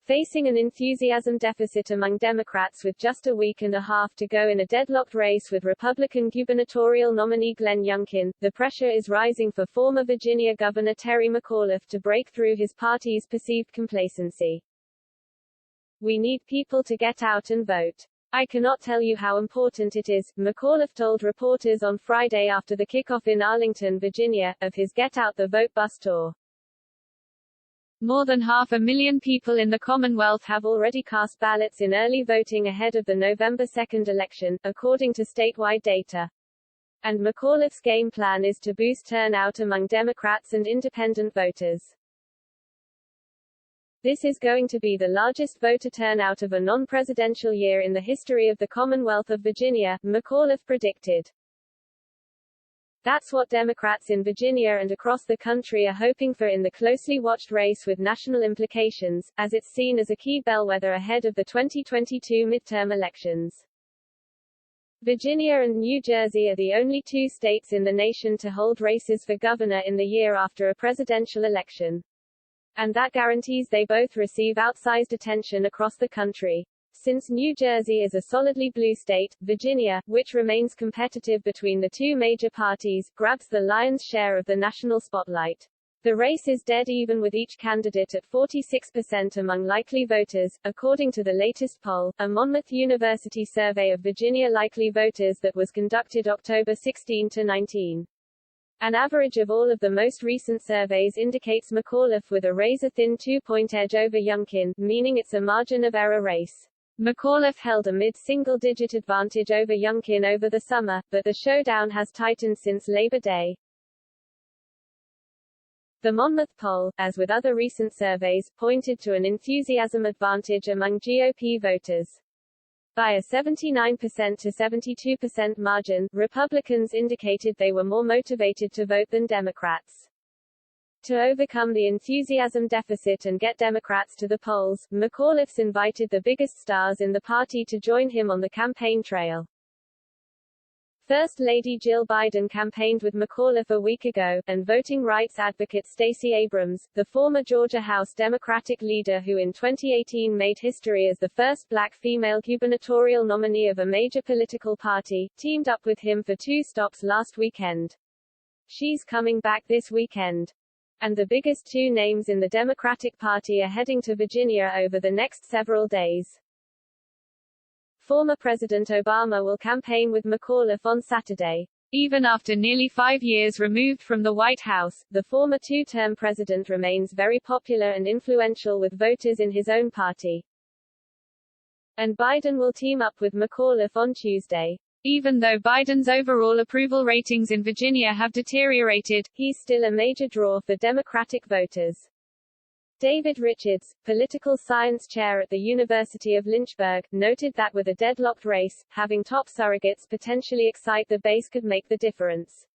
Facing an enthusiasm deficit among Democrats with just a week and a half to go in a deadlocked race with Republican gubernatorial nominee Glenn Youngkin, the pressure is rising for former Virginia Governor Terry McAuliffe to break through his party's perceived complacency. "We need people to get out and vote. I cannot tell you how important it is," McAuliffe told reporters on Friday after the kickoff in Arlington, Virginia, of his Get Out the Vote bus tour. More than 500,000 people in the Commonwealth have already cast ballots in early voting ahead of the November 2 election, according to statewide data. And McAuliffe's game plan is to boost turnout among Democrats and independent voters. "This is going to be the largest voter turnout of a non-presidential year in the history of the Commonwealth of Virginia," McAuliffe predicted. "That's what Democrats in Virginia and across the country are hoping for in the closely watched race with national implications, as it's seen as a key bellwether ahead of the 2022 midterm elections." Virginia and New Jersey are the only two states in the nation to hold races for governor in the year after a presidential election. And that guarantees they both receive outsized attention across the country. Since New Jersey is a solidly blue state, Virginia, which remains competitive between the two major parties, grabs the lion's share of the national spotlight. The race is dead even with each candidate at 46% among likely voters, according to the latest poll, a Monmouth University survey of Virginia likely voters that was conducted October 16 to 19. An average of all of the most recent surveys indicates McAuliffe with a razor-thin 2-point edge over Youngkin, meaning it's a margin of error race. McAuliffe held a mid-single-digit advantage over Youngkin over the summer, but the showdown has tightened since Labor Day. The Monmouth poll, as with other recent surveys, pointed to an enthusiasm advantage among GOP voters. By a 79% to 72% margin, Republicans indicated they were more motivated to vote than Democrats. To overcome the enthusiasm deficit and get Democrats to the polls, McAuliffe's invited the biggest stars in the party to join him on the campaign trail. First Lady Jill Biden campaigned with McAuliffe a week ago, and voting rights advocate Stacey Abrams, the former Georgia House Democratic leader who in 2018 made history as the first black female gubernatorial nominee of a major political party, teamed up with him for 2 stops last weekend. She's coming back this weekend. And the biggest 2 names in the Democratic Party are heading to Virginia over the next several days. Former President Obama will campaign with McAuliffe on Saturday. Even after nearly 5 years removed from the White House, the former 2-term president remains very popular and influential with voters in his own party. And Biden will team up with McAuliffe on Tuesday. Even though Biden's overall approval ratings in Virginia have deteriorated, he's still a major draw for Democratic voters. David Richards, political science chair at the University of Lynchburg, noted that with a deadlocked race, having top surrogates potentially excite the base could make the difference.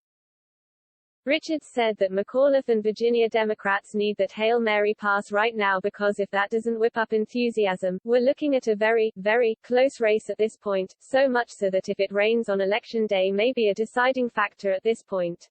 Richards said that McAuliffe and Virginia Democrats need that Hail Mary pass right now because if that doesn't whip up enthusiasm, we're looking at a very, very close race at this point, so much so that if it rains on Election Day may be a deciding factor at this point.